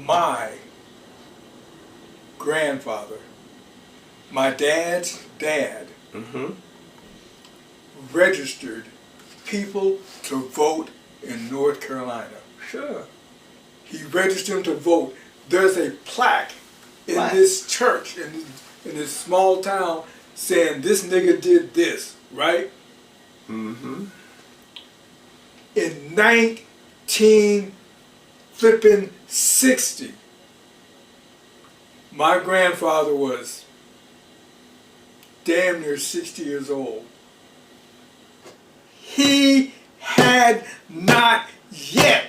my grandfather, my dad's dad, registered people to vote in North Carolina. Sure. He registered them to vote. There's a plaque in this church, in this small town, saying this nigga did this, right? Mm-hmm. In 1960, my grandfather was damn near 60 years old. He had not yet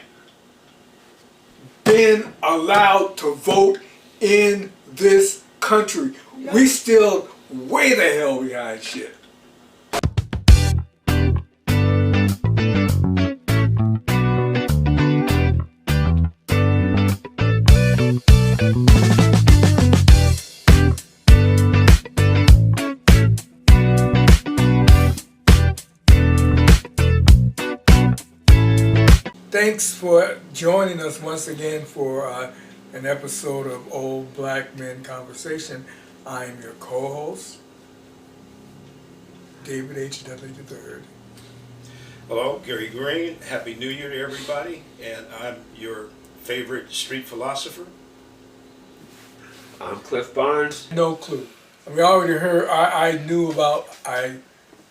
been allowed to vote in this country. Yep. We still way the hell behind shit. Thanks for joining us once again for an episode of Old Black Men Conversation. I'm your co-host, David H. Dudley III. Hello, Gary Green. Happy New Year to everybody. And I'm your favorite street philosopher. I'm Cliff Barnes. No clue. I mean, I already heard, I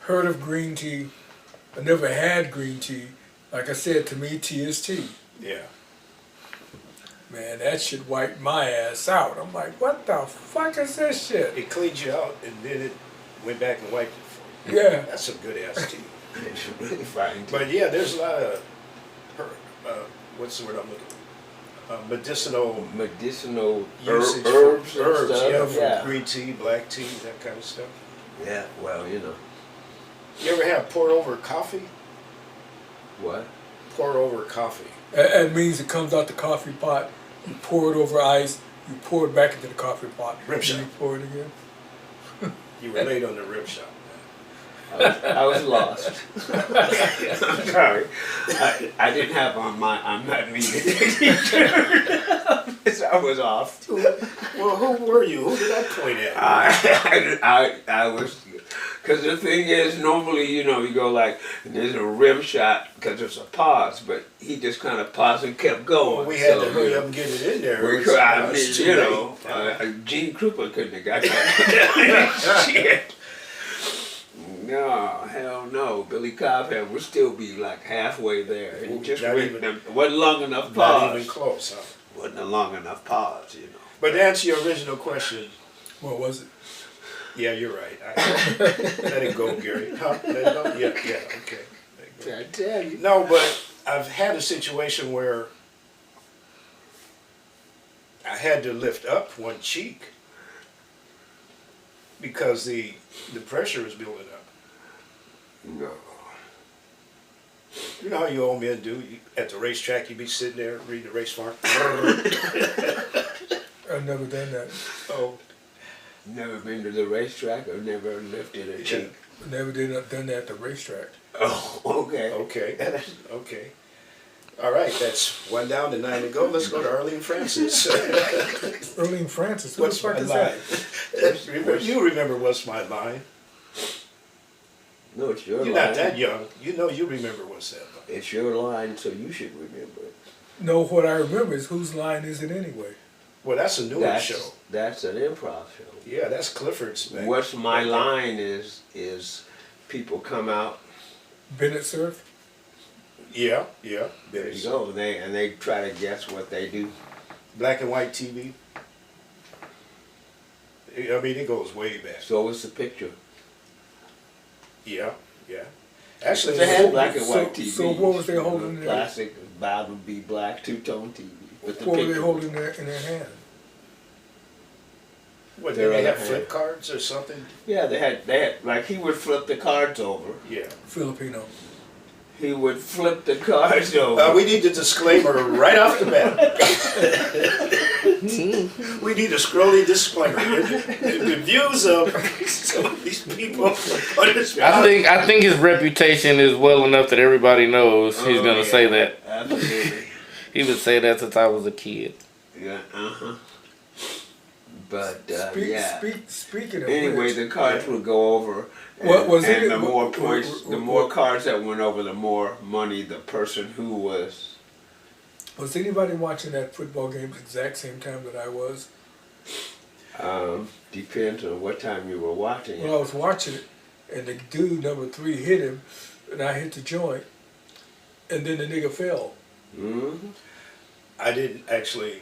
heard of green tea. I never had green tea. Like I said, to me, tea is tea. Yeah. Man, that shit wiped my ass out. I'm like, what the fuck is this shit? It cleaned you out and then it went back and wiped it for you. Yeah. That's some good ass tea. It's really fine. But yeah, there's a lot of, what's the word I'm looking for? Medicinal usage herbs and stuff. for green tea, black tea, that kind of stuff. Yeah, well, you know. You ever have pour over coffee? What? Pour over coffee. That means it comes out the coffee pot, you pour it over ice, you pour it back into the coffee pot, Rib shot. and you pour it again. You were late on the rib shot. I was lost. I'm sorry. I didn't have on my I'm not needed. I was off. Well, who were you? Who did I point at? I was, because the thing is, normally, you know, you go like, there's a rim shot because there's a pause, but he just kind of paused and kept going. Well, we had to hurry up and get it in there. I mean, you know, Gene Krupa couldn't have got that. Shit. No, hell no. Billy Cobham would still be like halfway there. It just wasn't long enough pause. Not even close, huh? Wasn't a long enough pause, you know. But to answer your original question. What was it? Yeah, you're right. Let it go, Gary. Huh? Let it go? Yeah, okay. I tell you. No, but I've had a situation where I had to lift up one cheek because the pressure was building up. No. You know how you old men do? At the racetrack, you be sitting there reading the race farm. I've never done that. Oh. Never been to the racetrack or never lifted a cheek? Never done that at the racetrack. Oh, okay. Okay. All right, that's 1 down to 9 to go. Let's go to Arlene Francis. Arlene Francis? Who What's the fuck my is line? You remember what's my line? No, it's your line. You're not that young. You know you remember what's that line. It's your line, so you should remember it. No, what I remember is whose line is it anyway? Well, that's a newer show. That's an improv show. Yeah, that's Clifford's. Man. What's my line is people come out. Bennett Cerf? Yeah. There you go. They try to guess what they do. Black and white TV. I mean, it goes way back. So what's the picture? Yeah. Actually, they had black and white TV. So what was they holding there? Classic, Bob would be black, two-tone TV. What were they holding in their hand? What, did they have flip cards or something? Yeah, they had, like he would flip the cards over. Yeah. Filipino. He would flip the cards over. We need the disclaimer right off the bat. We need a scrolly disclaimer. The views of some of these people. I think his reputation is well enough that everybody knows he's gonna say that. Absolutely. He would say that since I was a kid. Yeah, But Speaking of Anyway, which, the cards would go over, and, What was and it- the more what- points, the more cards that went over, the more money the person who was. was anybody watching that football game at the exact same time that I was? Depends on what time you were watching Well, I it. was watching it, and the dude number 3 hit him, and I hit the joint, and then the nigga fell. Hmm I didn't actually.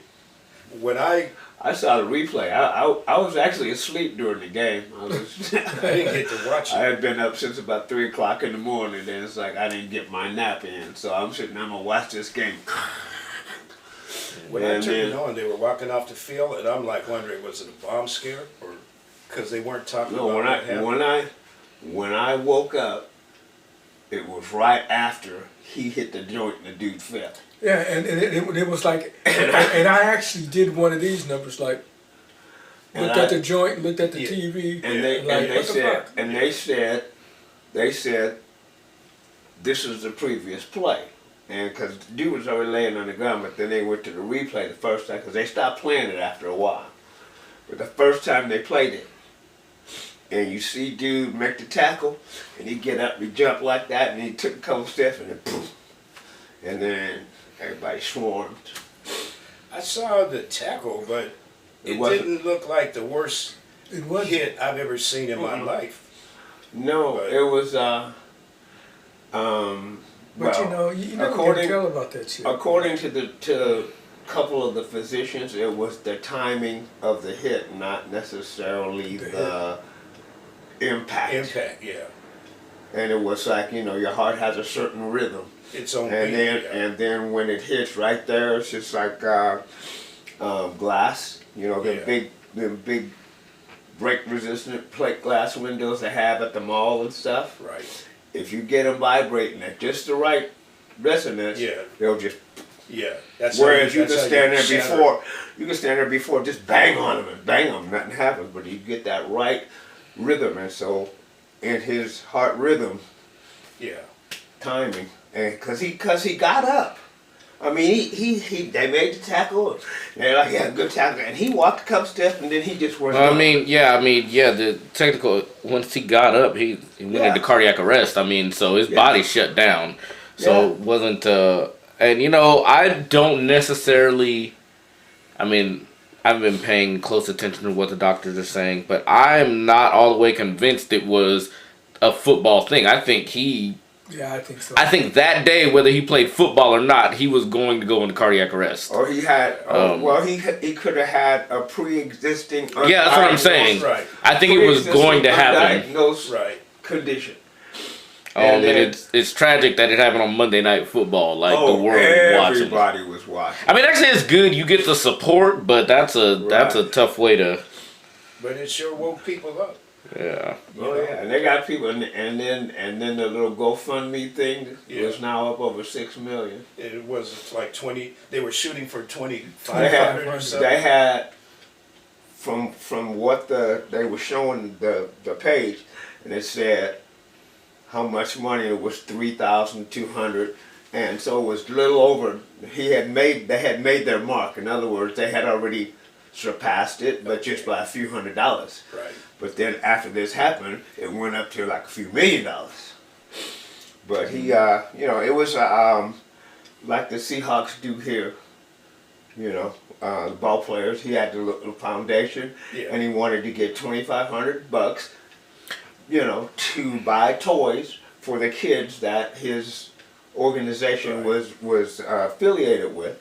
When I saw the replay. I was actually asleep during the game. I didn't get to watch I it. had been up since about 3 o'clock in the morning, and it's like I didn't get my nap in, so I'm gonna watch this game. When I And turned it then- on, they were walking off the field, and I'm like wondering, was it a bomb scare, or because they weren't talking No, about what happened? when I woke up, it was right after he hit the joint and the dude fell. Yeah, and it was like, and I actually did one of these numbers, like, And looked at the joint, looked at the Yeah. TV, And they like, and they what the said fuck? and they said this is the previous play, and because the dude was already laying on the ground, but then they went to the replay the first time because they stopped playing it after a while. But the first time they played it, and you see dude make the tackle, and he get up, he jump like that, and he took a couple steps, and then poof, and then everybody swarmed. I saw the tackle, but It it wasn't- didn't look like the worst It was. hit I've ever seen in my life. No, But- it was But well, you know, you never can according- tell about that shit. according to a couple of the physicians, it was the timing of the hit, not necessarily the impact. Impact, yeah. And it was like, your heart has a certain rhythm, Its own and beat, then yeah. and then when it hits right there, it's just like glass. Yeah. The big break resistant plate glass windows they have at the mall and stuff. Right. If you get them vibrating at just the right resonance, Yeah. they'll just. Yeah. That's Whereas how you can that's how stand there shatter. before, just bang on them and bang them, nothing happens. But you get that right rhythm, and so in his heart rhythm Yeah. timing, and cause he got up. I mean, they made the tackle. And they're like, yeah, good tackle, and he walked a couple steps, and then he just was. Well, done. the technical, once he got up, he went Yeah. into cardiac arrest. So his Yeah. body shut down. So Yeah. it wasn't, and I don't necessarily, I've been paying close attention to what the doctors are saying, but I'm not all the way convinced it was a football thing. I think Yeah, I think so. that day, whether he played football or not, he was going to go into cardiac arrest. Or he had, he could have had a pre-existing. Yeah, that's what I'm saying. Right. I think it was going to happen. Undiagnosed Right. condition. And it's tragic that it happened on Monday Night Football, like the world watching. Everybody was watching. Actually, it's good. You get the support, but that's a tough way to. But it sure woke people up. Yeah. Oh yeah, and they got people, and then the little GoFundMe thing Yeah. was now up over 6 million. It was like 20. They were shooting for 2,500 They or had, something. they had from what they were showing the page, and it said how much money. It was 3,200, and so it was a little over. They had made their mark. In other words, they had already surpassed it, but just by a few $100s. Right. But then after this happened, it went up to like a few $1 million. But he, it was like the Seahawks do here. The ball players. He had the little foundation, Yeah. and he wanted to get $2,500, to buy toys for the kids that his organization Right. was affiliated with.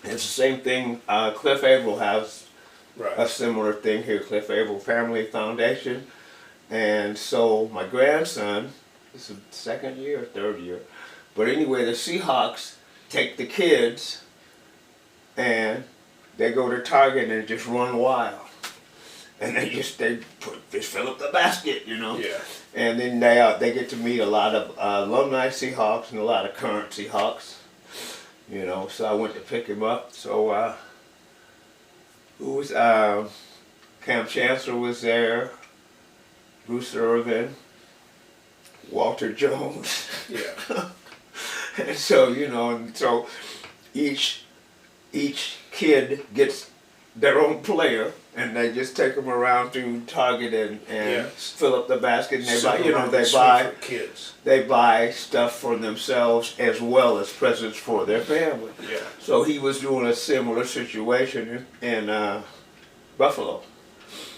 It's the same thing. Cliff Averill has a Right. similar thing here, Cliff Averill Family Foundation. And so my grandson, this is the second year or third year, but anyway, the Seahawks take the kids and they go to Target and just run wild. And they just fill up the basket, Yeah. And then they get to meet a lot of alumni Seahawks and a lot of current Seahawks. So I went to pick him up. So who was Cam Chancellor was there, Bruce Irvin, Walter Jones, Yeah. and so and so each kid gets their own player, and they just take them around to Target and Yes. fill up the basket, and they buy, Supermarket suite buy for kids. they buy stuff for themselves as well as presents for their family. Yeah. So he was doing a similar situation in Buffalo.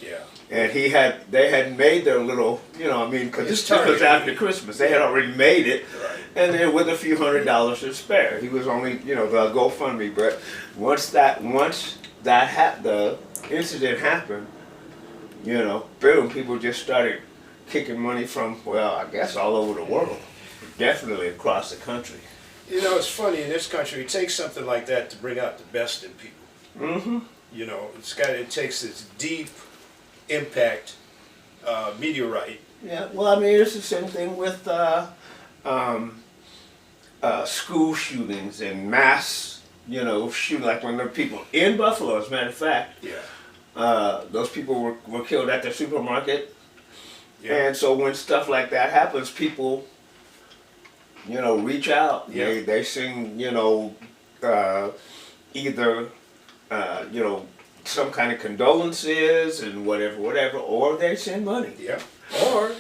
Yeah. And they had made their little, because It's this was Target. after Christmas. They had already made it, Right. and then with a few $100s to spare. He was only, the GoFundMe. But once the incident happened, boom, people just started kicking money from, well, I guess all over the world, definitely across the country. It's funny, in this country, it takes something like that to bring out the best in people. Mm-hmm. It takes this deep impact meteorite. Yeah, well, I mean, it's the same thing with school shootings and mass, shooting, like when there are people in Buffalo, as a matter of fact. Yeah. Those people were killed at the supermarket. Yeah. And so when stuff like that happens, people, reach out. Yeah. They sing, either, some kind of condolences and whatever, or they send money. Yeah. Or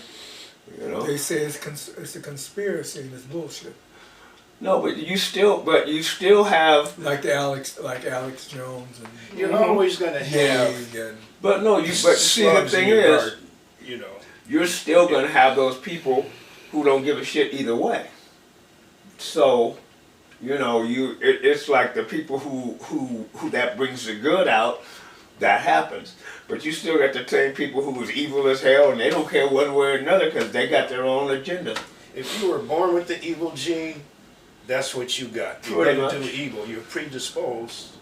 You they say it's a conspiracy and it's bullshit. No, but you still have. Like Alex Jones and You're always going to have Haig and But no, but see, the slugs in thing your is, garden, you're still gonna have those people who don't give a shit either way. So, it's like the people who that brings the good out, that happens. But you still got the same people who was evil as hell, and they don't care one way or another because they got their own agenda. If you were born with the evil gene, that's what you got. You're Pretty going to much. do evil. You're predisposed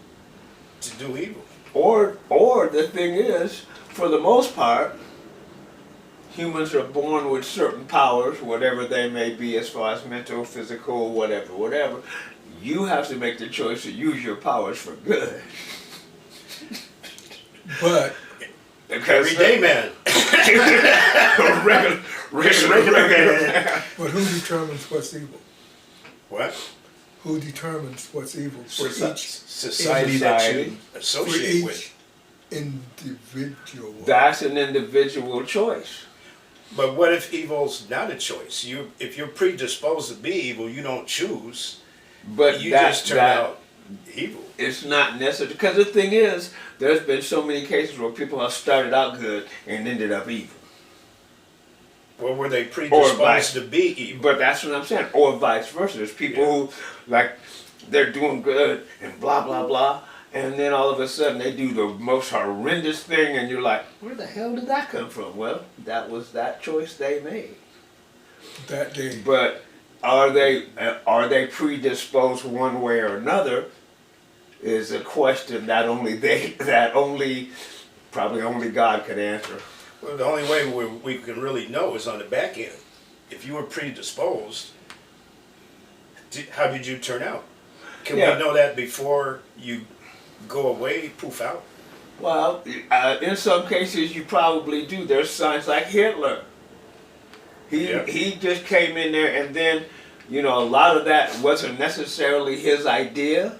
to do evil. Or the thing is, for the most part, humans are born with certain powers, whatever they may be, as far as mental, physical, whatever. You have to make the choice to use your powers for good. but Everyday man. regular man. but who determines what's evil? What? Who determines what's evil for each Society that you Society. for associate with. each individual? That's an individual choice. But what if evil's not a choice? If you're predisposed to be evil, you don't choose. But You that, just turn that out evil. it's not necessary. Because the thing is, there's been so many cases where people have started out good and ended up evil. Or were they predisposed vice. to be evil? But that's what I'm saying. Or vice versa. There's people who, like, they're doing good and blah, blah, blah. And then all of a sudden they do the most horrendous thing and you're like, where the hell did that come from? Well, that was that choice they made. That day. But are they predisposed one way or another is a question that probably only God could answer. Well, the only way we can really know is on the back end. If you were predisposed, how did you turn out? Can we know that before you go away, poof out? Well, in some cases you probably do. There's signs like Hitler. He just came in there and then, a lot of that wasn't necessarily his idea,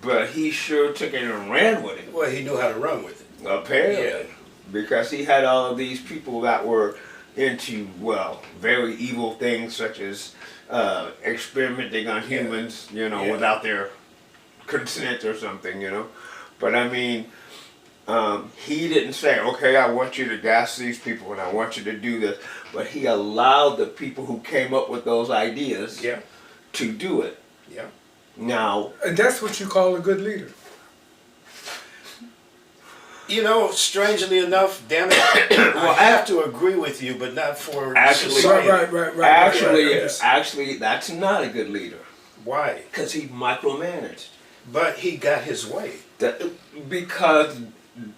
but he sure took it and ran with it. Well, he knew how to run with it. Apparently. Yeah. Because he had all of these people that were into, very evil things such as experimenting on humans, without their consent or something, But I mean, he didn't say, okay, I want you to gas these people and I want you to do this. But he allowed the people who came up with those ideas to do it. Yeah. Now, And that's what you call a good leader. Strangely enough, damn it, I have to agree with you, but not for Actually- society. Right. actually, that's not a good leader. Why? Because he micromanaged. But he got his way. Because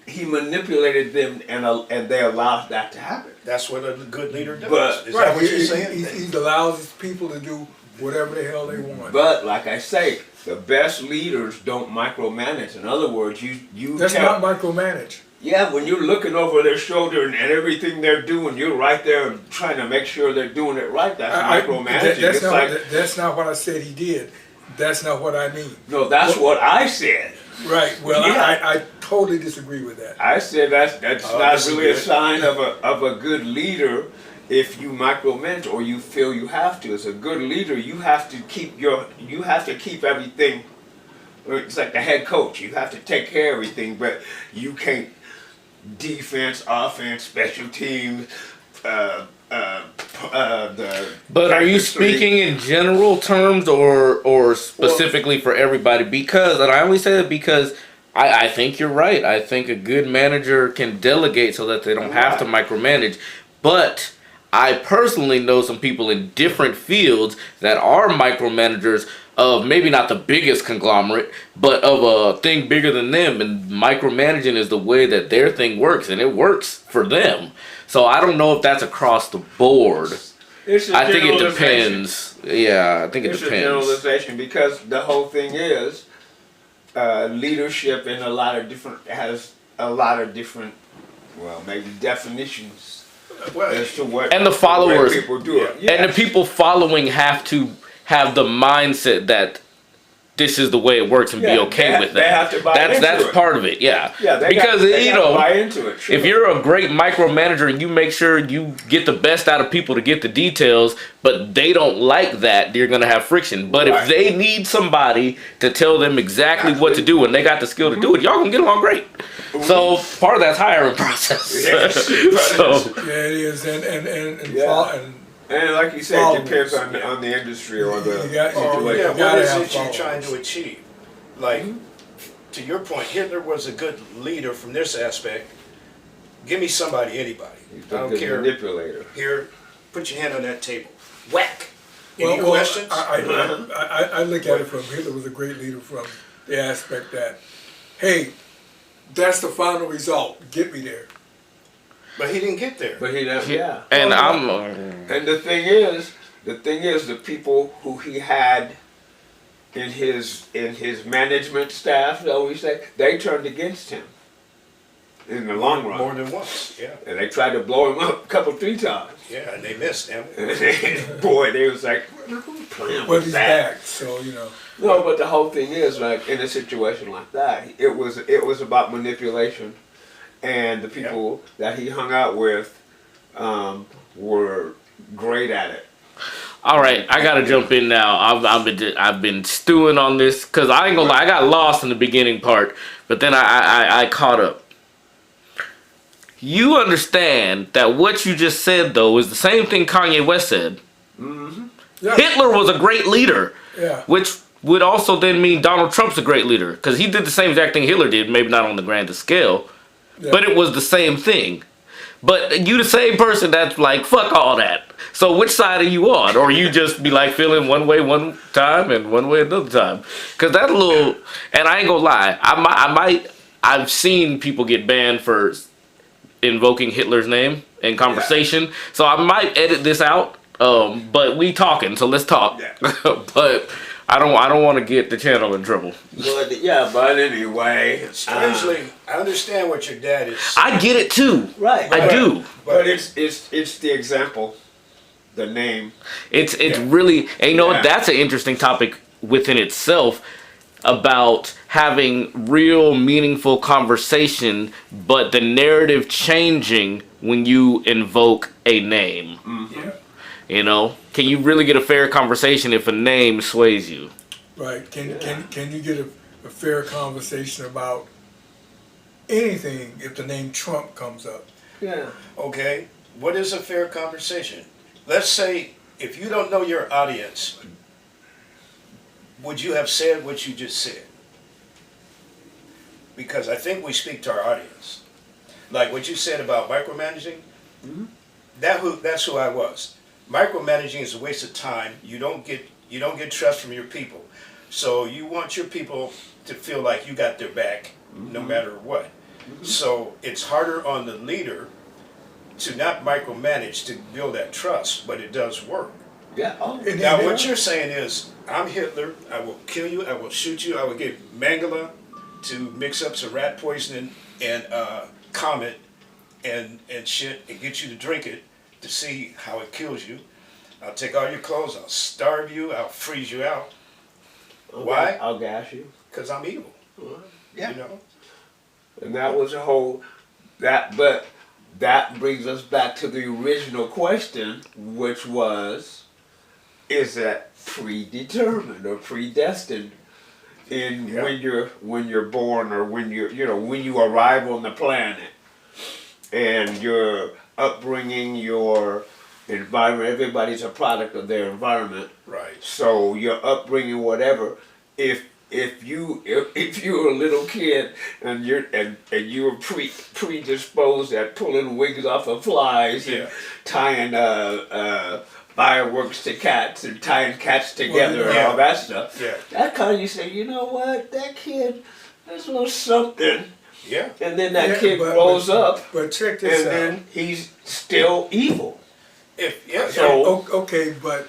he manipulated them and they allowed that to happen. That's what a good leader does. But- Is that what you're saying? He allows his people to do whatever the hell they want. But like I say, the best leaders don't micromanage. In other words, you That's tell, not micromanage. yeah, when you're looking over their shoulder and everything they're doing, you're right there trying to make sure they're doing it right. That's micromanaging. That's not what I said he did. That's not what I mean. No, that's what I said. Right. Well, Yeah. I totally disagree with that. I said that's Oh, not this is really a good. sign of a good leader if you micromanage or you feel you have to. As a good leader, you have to keep everything. It's like the head coach. You have to take care of everything, but you can't defense, offense, special teams. The But are you practice three. speaking in general terms or specifically for everybody? Because, and I only say that because I think you're right. I think a good manager can delegate so that they don't have to micromanage. But I personally know some people in different fields that are micromanagers of maybe not the biggest conglomerate, but of a thing bigger than them. And micromanaging is the way that their thing works, and it works for them. So I don't know if that's across the board. It's a I think it generalization. depends. Yeah, I think it It's a depends. generalization because the whole thing is leadership in has a lot of different, well, maybe definitions Well, as to what And the followers, way people do it. and the people following have to have the mindset that this is the way it works and be okay with They that. have to buy into That's it. part of it, yeah. Yeah, Because they you got to know, buy into it. Sure. if you're a great micromanager and you make sure you get the best out of people to get the details, but they don't like that, you're gonna have friction. But Right. if they need somebody to tell them exactly what to do and they got the skill to do it, y'all gonna get along great. So part of that's hiring process. Yes. So Yeah, it is, and Yeah. And like you said, it depends Followers, on the industry or the You got- or, situation. yeah, You what gotta is have it you're trying followers. to achieve? Like, to your point, Hitler was a good leader from this aspect. Give me somebody, anybody. He's I a don't good care. manipulator. Here, put your hand on that table. Whack. Any Well, questions? I look at it from Hitler was a great leader from the aspect that, hey, that's the final result. Get me there. But he didn't get there. But he doesn't. Yeah. and And the thing is, the people who he had in his management staff, we say, they turned against him in the long run. More than once, yeah. And they tried to blow him up a couple, 3 times. Yeah, and they missed him. Boy, they was like, who's playing But with he's that? back, so you know. No, but the whole thing is, like, in a situation like that, it was about manipulation, and the people that he hung out with were great at it. all right, I gotta jump in now. I've been stewing on this because I ain't gonna lie, I got lost in the beginning part, but then I caught up. You understand that what you just said though is the same thing Kanye West said. Yeah. Hitler was a great leader, Yeah. which would also then mean Donald Trump's a great leader because he did the same exact thing Hitler did, maybe not on the grandest scale, Yeah. but it was the same thing. But you the same person that's like, fuck all that. So which side are you on? Or you just be like feeling one way one time and one way another time? Because that little, and I ain't gonna lie, I've seen people get banned for invoking Hitler's name in conversation. So I might edit this out. But we talking, so let's talk. Yeah. But I don't want to get the channel in trouble. But anyway, Strangely, I understand what your dad is. I get it too. right. I do. But it's the example, the name. It's really, and you know Yeah. what? That's an interesting topic within itself about having real meaningful conversation, but the narrative changing when you invoke a name. Yeah. You know, can you really get a fair conversation if a name sways you? Right. Can you get a fair conversation about anything if the name Trump comes up? Yeah. Okay, what is a fair conversation? Let's say if you don't know your audience, would you have said what you just said? Because I think we speak to our audience. Like what you said about micromanaging, that's who I was. Micromanaging is a waste of time. You don't get trust from your people. So you want your people to feel like you got their back no matter what. So it's harder on the leader to not micromanage to build that trust, but it does work. Yeah. Oh. And Now then- what you're saying is, I'm Hitler, I will kill you, I will shoot you, I will give Mangala to mix up some rat poison and Comet and shit and get you to drink it to see how it kills you. I'll take all your clothes, I'll starve you, I'll freeze you out. Why? I'll gas you. Because I'm evil. Yeah. You know? And that was a whole but that brings us back to the original question, which was, is that predetermined or predestined in Yeah. when you're born, or when when you arrive on the planet, and your upbringing, your environment, everybody's a product of their environment. Right. So your upbringing, whatever, if you're a little kid and you're predisposed at pulling wings off of flies, Yeah. and tying fireworks to cats and tying cats together, and yeah. all that stuff. Yeah. That kind of, you say, you know what, that kid, there's a little something. Yeah. And then that Yeah, kid but- grows up, But check this and out. then he's still evil. So, okay, but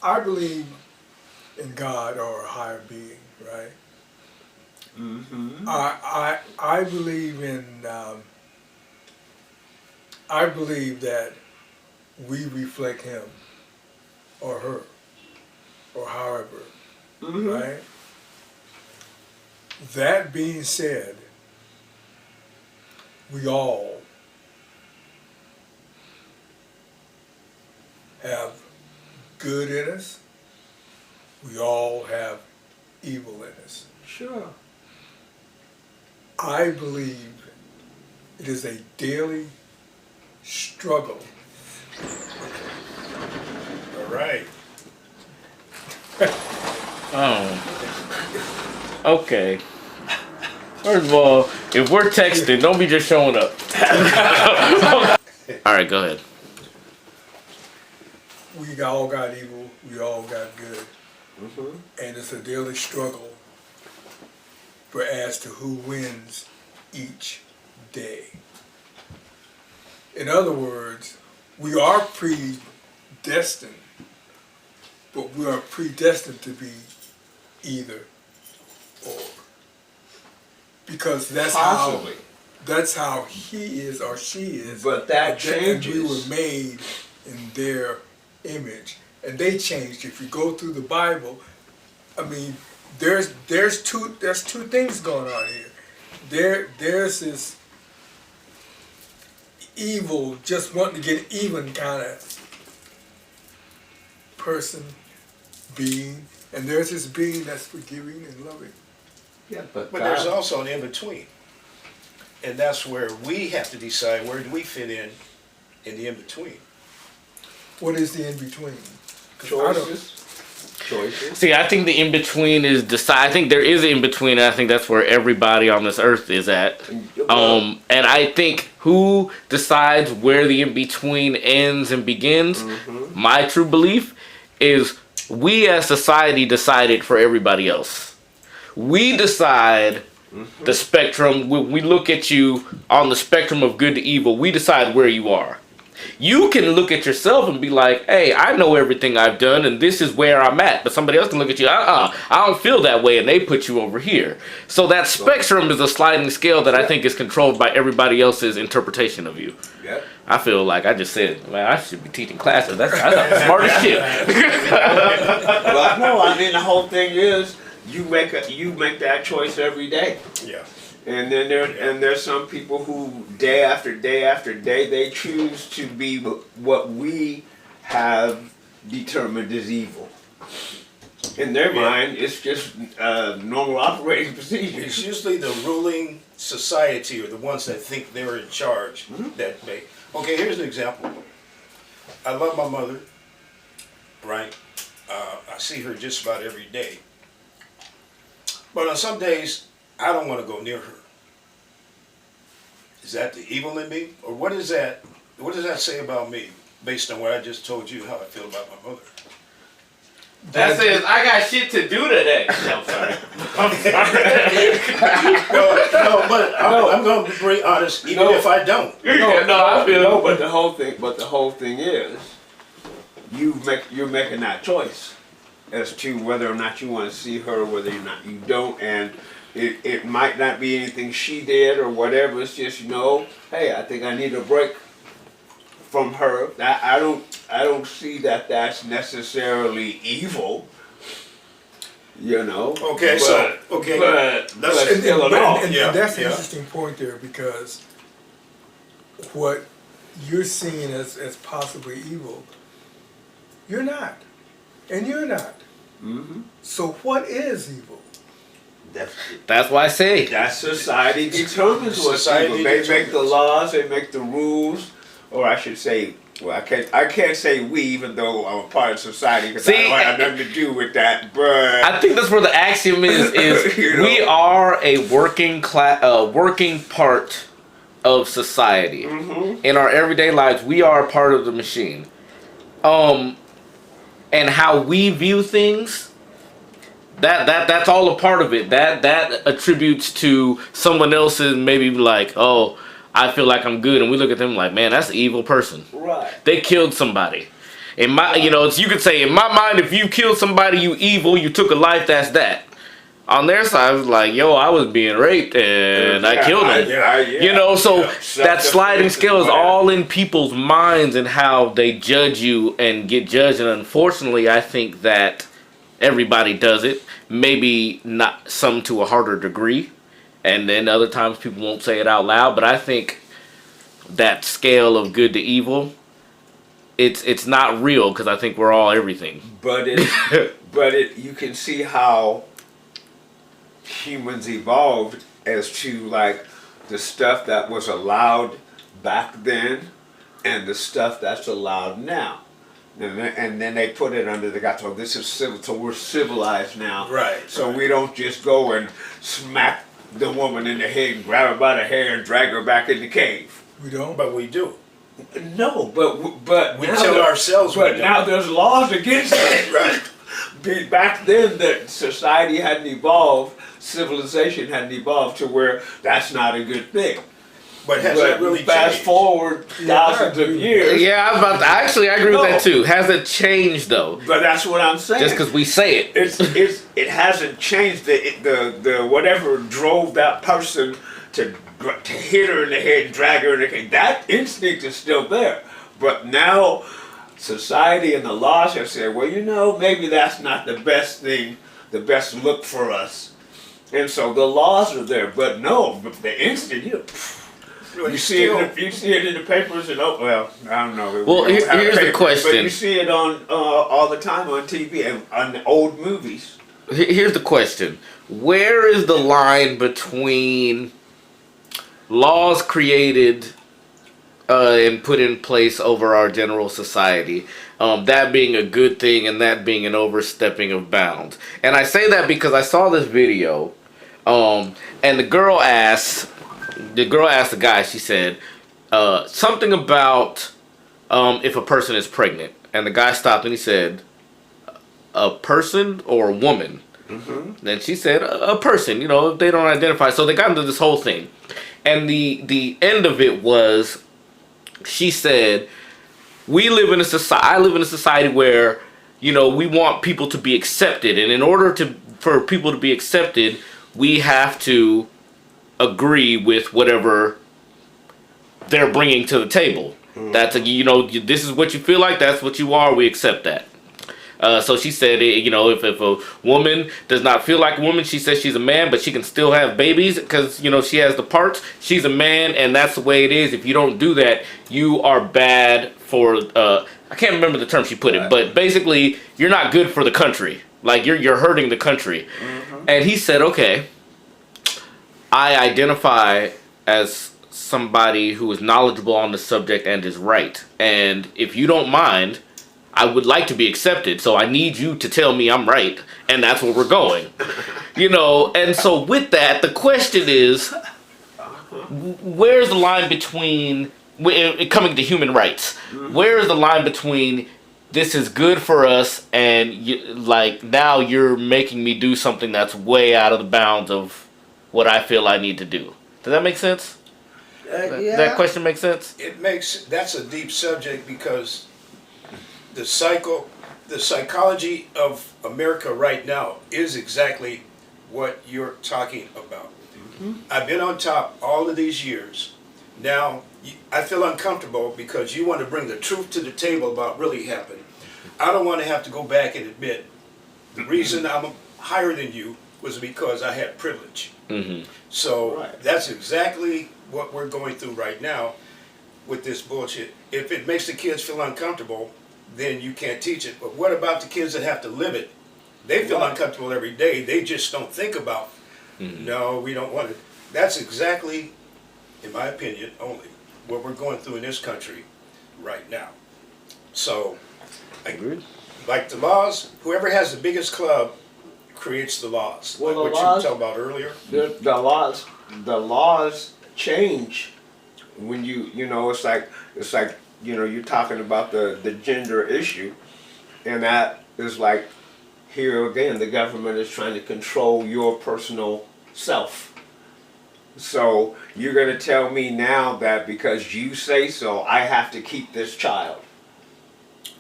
I believe in God or a higher being, right? Mm-hmm. I believe in I believe that we reflect him or her or however, Mm-hmm. right? That being said, we all have good in us. We all have evil in us. Sure. I believe it is a daily struggle. All right. Oh. Okay. First of all, if we're texting, don't be just showing up. All right, go ahead. We all got evil, we all got good. Mm-hmm. And it's a daily struggle for as to who wins each day. In other words, we are predestined, but we are predestined to be either or. Because Possibly. that's how he is or she is. But that And changes. we were made in their image, and they changed. If you go through the Bible, I mean, there's two things going on here. There's this evil, just wanting to get even kind of person, being, and there's this being that's forgiving and loving. Yeah, But there's also an in-between. And that's where we have to decide, where do we fit in the in-between? What is the in between? I don't- Choices. See, I think the in between is I think there is an in between, and I think that's where everybody on this earth is at. And I think who decides where the in between ends and begins, my true belief is we as society decided for everybody else. We decide the spectrum. We look at you on the spectrum of good to evil. We decide where you are. You can look at yourself and be like, hey, I know everything I've done and this is where I'm at. But somebody else can look at you, I don't feel that way, and they put you over here. So that spectrum is a sliding scale that I think is controlled by everybody else's interpretation of you. Yep. I feel like I just said, man, I should be teaching classes. That's the smartest shit. Well, no, I mean, the whole thing is you make that choice every day. Yeah. And then there's some people who day after day after day they choose to be what we have determined is evil. In their mind, it's just normal operating procedure. It's usually the ruling society or the ones that think they're in charge that make. Okay, here's an example. I love my mother, right? I see her just about every day. But on some days, I don't want to go near her. Is that the evil in me? Or what is that? What does that say about me based on what I just told you, how I feel about my mother? That says, I got shit to do today. No, I'm sorry. No, but I'm going to be very honest, even if I don't. I feel No, but the whole thing is you're making that choice as to whether or not you want to see her, whether or not you don't, and it might not be anything she did or whatever. It's just, hey, I think I need a break from her. I don't see that that's necessarily evil. you know. Okay, okay. But That's- still in all. And Yeah, that's an yeah. interesting point there, because what you're seeing as possibly evil, you're not, and you're not. Mm-hmm. So what is evil? That's why I say. That society determines what's Society evil. They make the determines. laws, they make the rules, or I should say, well, I can't say we, even though I'm a part of society, because I See, don't have nothing to do with that. But I think that's where the axiom is You know? we are a working part of society. Mhm. In our everyday lives, we are a part of the machine. And how we view things, that's all a part of it. That attributes to someone else's, maybe like, oh, I feel like I'm good, and we look at them like, man, that's an evil person. right, They killed somebody. In my, you know, you could say, in my mind, if you killed somebody, you evil, you took a life, that's that. On their side, it was like, yo, I was being raped and I killed him. Yeah. You know, so Yeah. that sliding scale is Whatever. all in people's minds and how they judge you and get judged. And unfortunately, I think that everybody does it. Maybe not some to a harder degree. And then other times people won't say it out loud. But I think that scale of good to evil, it's not real, because I think we're all everything. But you can see how humans evolved as to like the stuff that was allowed back then and the stuff that's allowed now. And then they put it under the guise, oh, this is civil, so we're civilized now. Right. So we don't just go and smack the woman in the head and grab her by the hair and drag her back in the cave. We don't. But we do. No, but We now tell there- ourselves we But don't. now there's laws against it. Right. Back then, that society hadn't evolved, civilization hadn't evolved to where that's not a good thing. But has But that really fast changed? forward thousands of years. Yeah, I agree with that too. Has it changed though? But that's what I'm saying. Just because we say it. it hasn't changed. The whatever drove that person to hit her in the head and drag her in the head. That instinct is still there. But now society and the laws have said, well, you know, maybe that's not the best thing, the best look for us. And so the laws are there. But no, the instinct, you see it in the papers, and oh well, I don't know. Well, We don't have here's the papers, question. But you see it on all the time on TV and on the old movies. Here's the question. Where is the line between laws created and put in place over our general society, that being a good thing and that being an overstepping of bounds? And I say that because I saw this video, and the girl asked the guy, she said something about if a person is pregnant, and the guy stopped and he said, a person or a woman? Mm-hmm. Then she said, a person, you know, if they don't identify. So they got into this whole thing. And the end of it was, she said, I live in a society where, you know, we want people to be accepted. And in order for people to be accepted, we have to agree with whatever they're bringing to the table. Mm-hmm. That's, you know, this is what you feel like, that's what you are, we accept that. So she said, you know, if a woman does not feel like a woman, she says she's a man, but she can still have babies because, you know, she has the parts. She's a man, and that's the way it is. If you don't do that, you are bad for, I can't remember the term she put it, but basically, you're not good for the country. Like, you're hurting the country. Mm-hmm. And he said, okay, I identify as somebody who is knowledgeable on the subject and is right. And if you don't mind, I would like to be accepted, so I need you to tell me I'm right, and that's where we're going. You know, and so with that, the question is, where's the line between, coming to human rights, where is the line between this is good for us and, like, now you're making me do something that's way out of the bounds of what I feel I need to do? Does that make sense? Yeah. That question make sense? That's a deep subject, because the psychology of America right now is exactly what you're talking about. Mm-hmm. I've been on top all of these years. Now, I feel uncomfortable because you want to bring the truth to the table about really happened. I don't want to have to go back and admit the reason I'm higher than you was because I had privilege. Mm-hmm. So Right. that's exactly what we're going through right now with this bullshit. If it makes the kids feel uncomfortable, then you can't teach it. But what about the kids that have to live it? They feel Right. uncomfortable every day. They just don't think about, no, we don't want it. That's exactly, in my opinion, only what we're going through in this country right now. So, Agreed. like the laws, whoever has the biggest club creates the laws. Well, like the what laws- you were talking about earlier. The laws change when you know it's like you're talking about the gender issue, and that is like here again the government is trying to control your personal self. So you're gonna tell me now that because you say so, I have to keep this child.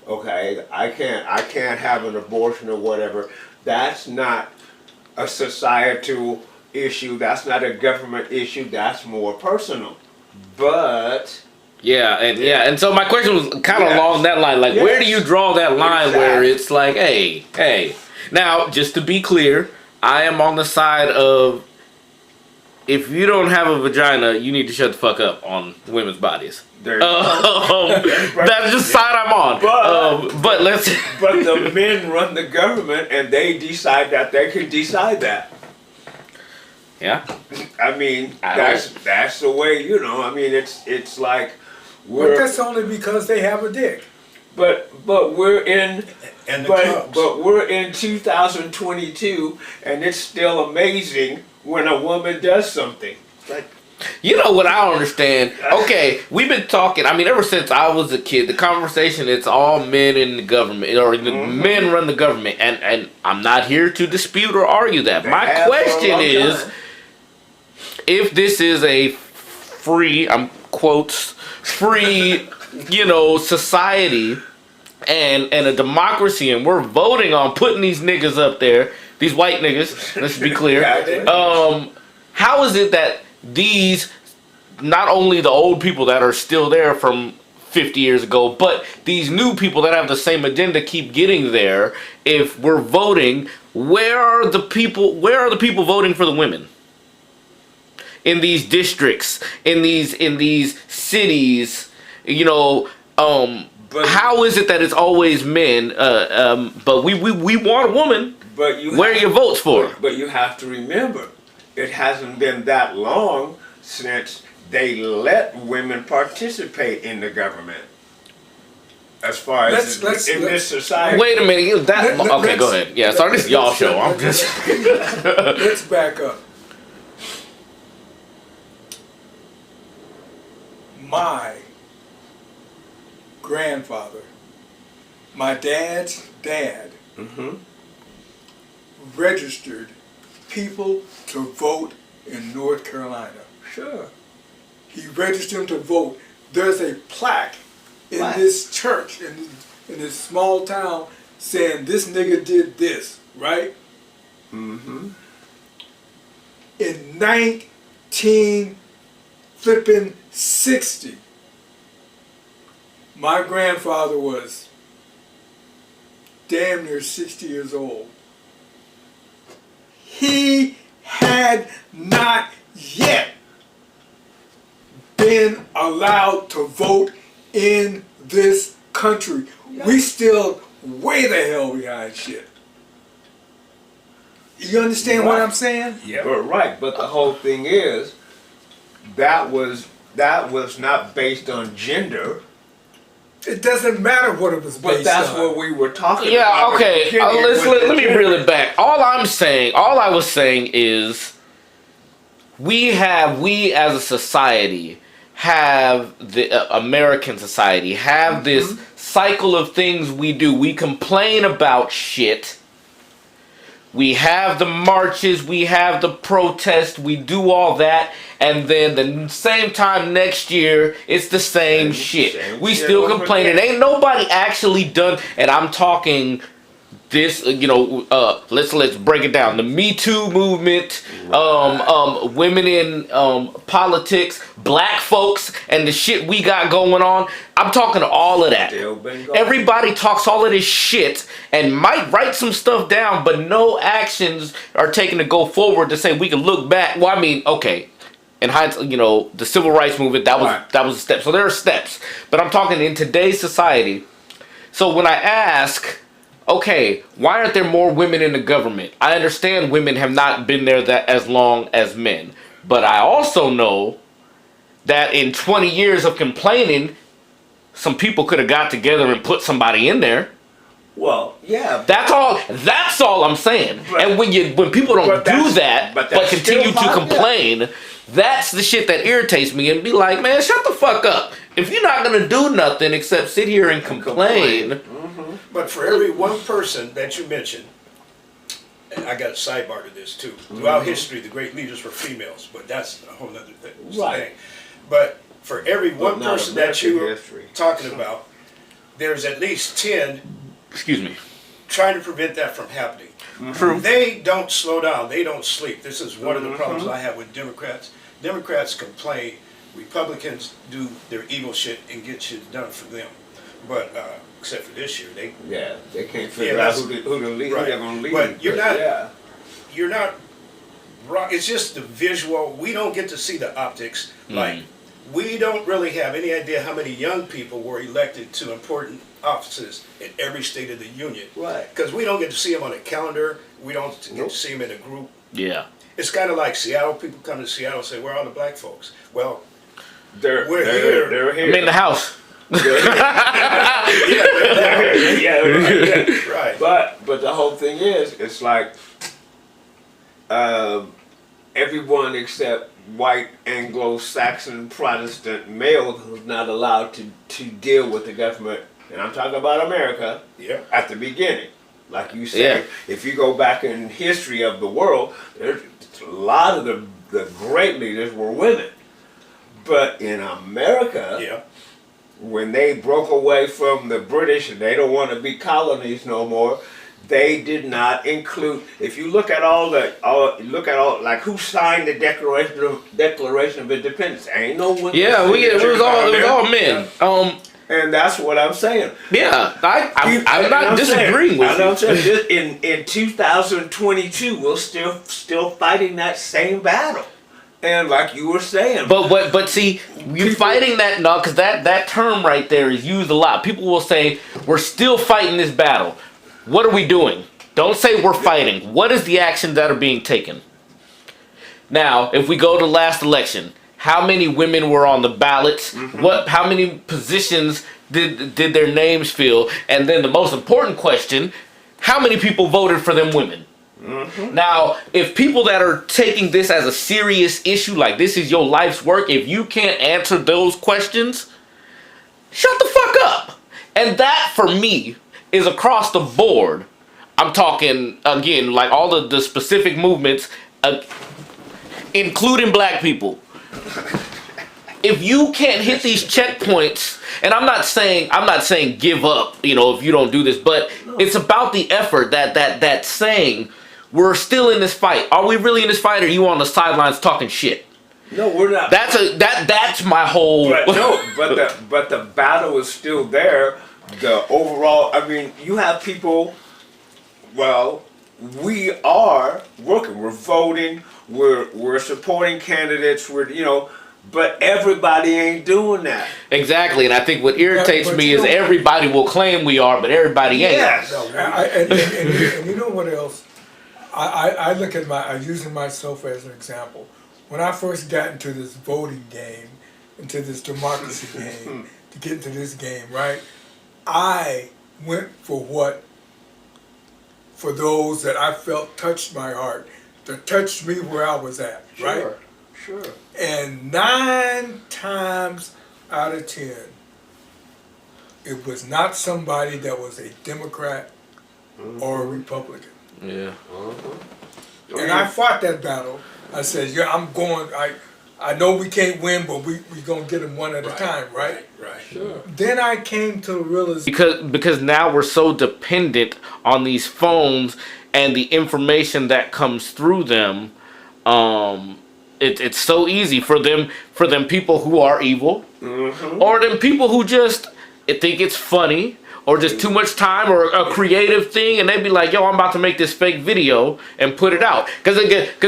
Okay, I can't have an abortion or whatever. That's not a societal issue. That's not a government issue. That's more personal. But And so my question was kind of Yes. along that line. Like, where do you draw that line where Exactly. it's like, hey? Now, just to be clear, I am on the side of if you don't have a vagina, you need to shut the fuck up on women's bodies. there you go. That's just side I'm on. But let's. But the men run the government, and they decide that they can decide that. Yeah. I mean, I that's the way I mean, it's like But that's only because they have a dick. but we're in. And the But clubs. we're in 2022, and it's still amazing when a woman does something. Like, You know what I don't understand? Okay, we've been talking. I mean, ever since I was a kid, the conversation it's all men in the government, or the men run the government, and I'm not here to dispute or argue that. They My have for a question long is, time. if this is a free, I'm quotes free, society, and a democracy, and we're voting on putting these niggas up there, these white niggas. Let's be clear. How is it that these, not only the old people that are still there from 50 years ago, but these new people that have the same agenda keep getting there? If we're voting, where are the people voting for the women? In these districts, in these cities, But- how is it that it's always men? But we want a woman. But you Where are your votes for? But you have to remember, it hasn't been that long since they let women participate in the government. As far as Let's- this society. Wait a minute. Okay, go let's- ahead. Yeah, sorry, this is y'all show. I'm just. Let's back up. My grandfather, my dad's dad, registered people to vote in North Carolina. Sure. He registered them to vote. There's a plaque in Plaque. this church, in this small town, saying this nigga did this, right? Mm-hmm. In 1960, my grandfather was damn near 60 years old. He had not yet been allowed to vote in this country. We still way the hell behind shit. You understand what I'm saying? Yeah. But the whole thing is, that was not based on gender. It doesn't matter what it was But based that's on. what we were talking Yeah, about. okay. Let me reel it back. All I was saying is, we as a society have the American society have this cycle of things we do. We complain about shit. We have the marches, we have the protests, we do all that, and then the same time next year, it's the same shit. same We shit still over complaining. again. Ain't nobody actually done, and I'm talking this, let's break it down. The Me Too movement, women in politics, black folks, and the shit we got going on. I'm talking all of that. Everybody talks all of this shit and might write some stuff down, but no actions are taken to go forward to say we can look back. Well, I mean, okay. In hindsight, the civil rights movement, that was a step. So there are steps. But I'm talking in today's society. So when I ask, okay, why aren't there more women in the government? I understand women have not been there that as long as men. But I also know that in 20 years of complaining, some people could have got together and put somebody in there. Well, yeah. That's all I'm saying. But, and when people don't do that, but continue to complain, yeah. That's the shit that irritates me, and be like, man, shut the fuck up. If you're not gonna do nothing except sit here and complain. Mm-hmm. But for every one person that you mentioned, and I got a sidebar to this too. Throughout history, the great leaders were females, but that's a whole other thing. Right. But for every one person that you were history. talking about, there's at least 10 Excuse me. trying to prevent that from happening. True. They don't slow down. They don't sleep. This is one of the problems I have with Democrats. Democrats complain. Republicans do their evil shit and get shit done for them. But except for this year, they can't figure out who to lead. Right. They're gonna lead. But you're not wrong. It's just the visual. We don't get to see the optics. Like we don't really have any idea how many young people were elected to important offices in every state of the union. Right. Because we don't get to see them on a calendar. We don't get to see them in a group. Yeah. It's kind of like Seattle. People come to Seattle and say, where are all the black folks? Well, they're here. They're here. I'm in the house. Right. But the whole thing is, it's like everyone except white Anglo-Saxon Protestant male who's not allowed to deal with the government, and I'm talking about America, at the beginning. Like you said, if you go back in history of the world, there's a lot of the great leaders were women. But in America, when they broke away from the British and they don't want to be colonies no more, they did not include. If you look at like who signed the Declaration of Independence, ain't no women. Yeah, it was all men. And that's what I'm saying. Yeah, I'm not disagreeing with you. I'm saying in 2022, we're still fighting that same battle. And like you were saying, but see, you're fighting that because that term right there is used a lot. People will say we're still fighting this battle. What are we doing? Don't say we're fighting. What is the action that are being taken? Now, if we go to last election, how many women were on the ballots? How many positions did their names fill? And then the most important question, how many people voted for them women? Now, if people that are taking this as a serious issue, like this is your life's work, if you can't answer those questions, shut the fuck up. And that, for me, is across the board. I'm talking, again, like all of the specific movements, including black people. If you can't hit these checkpoints, and I'm not saying give up, if you don't do this, but it's about the effort that saying, we're still in this fight. Are we really in this fight, or are you on the sidelines talking shit? No, we're not. That's my whole. But the battle is still there. The overall, I mean, you have people. Well, we are working. We're voting. We're supporting candidates. But everybody ain't doing that. Exactly, and I think what irritates me is everybody will claim we are, but everybody ain't. Yes. And you know what else? I look at I'm using myself as an example. When I first got into this voting game, into this democracy game, to get into this game, right? I went for those that I felt touched my heart, that touched me where I was at, right? Sure. And 9 times out of 10, it was not somebody that was a Democrat or a Republican. Yeah. And I fought that battle. I said, I'm going. I know we can't win, but we gonna get them one at a time, right? Right. Sure. Then I came to the realization. Because now we're so dependent on these phones and the information that comes through them. It's so easy for them people who are evil, or them people who just think it's funny, or just too much time, or a creative thing, and they be like, "Yo, I'm about to make this fake video and put it out." Because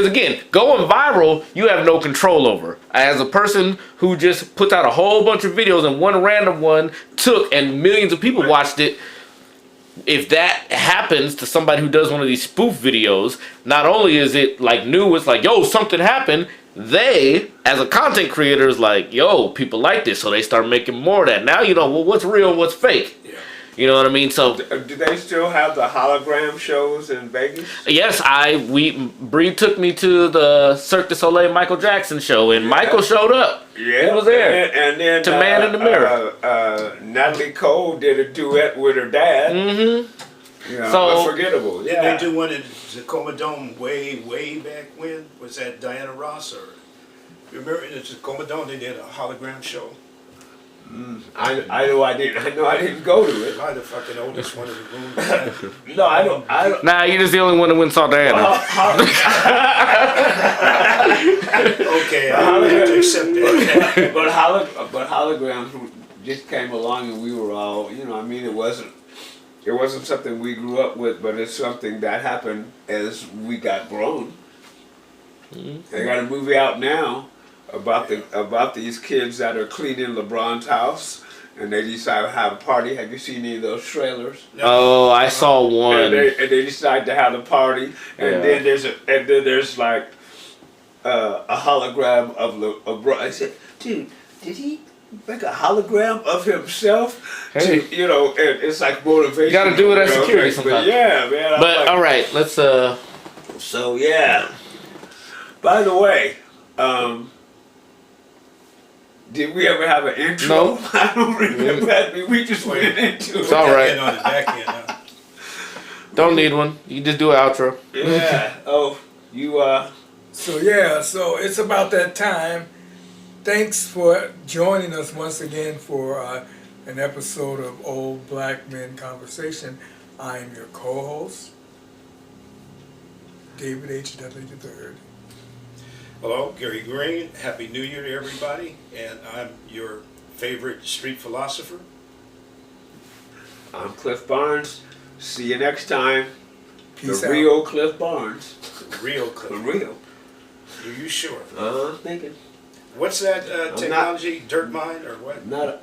again, going viral, you have no control over. As a person who just puts out a whole bunch of videos and one random one took and millions of people watched it. If that happens to somebody who does one of these spoof videos, not only is it like new, it's like, yo, something happened. They, as a content creator, is like, yo, people like this, so they start making more of that. Now you know, well, what's real, what's fake. Yeah. You know what I mean? So Do they still have the hologram shows in Vegas? yes, Bree took me to the Cirque du Soleil Michael Jackson show, and Michael showed up. Yeah, He was there. And then To Man in the Mirror. Natalie Cole did a duet with her dad. Mm-hmm. You know, So- unforgettable. Did Yeah. they do one in the Tacoma Dome way back when? Was that Diana Ross or? Remember in the Tacoma Dome they did a hologram show? I know I didn't go to it. Am I the fucking oldest one in the room? No, I don't. Nah, you're just the only one that went and saw Diana. Okay, I have to accept that. But holograms just came along, and we were all, you know, I mean, it wasn't something we grew up with, but it's something that happened as we got grown. They got a movie out now about these kids that are cleaning LeBron's house, and they decide to have a party. Have you seen any of those trailers? Oh, I saw And one. they decide to have a party, and Yeah. then there's like a hologram of LeBron. I said, dude, did he make a hologram of himself? Hey. To, you know, and it's like motivation. You gotta do it as you know, security but sometimes. yeah, man. I'm But like, all right, let's so yeah. By the way, did we ever have an intro? No. I don't remember that. We just went into It's it. all right. On the back end, huh? don't need one. You just do an outro. Yeah. Oh, you So it's about that time. Thanks for joining us once again for an episode of Old Black Men Conversation. I am your co-host, David H. Dudley III. Hello, Gary Green. Happy New Year to everybody. And I'm your favorite street philosopher. I'm Cliff Barnes. See you next time. Peace the out. real Cliff Barnes. Real The Cliff. real. Are you sure? Thinking. What's that technology? Dirt mine or what? Not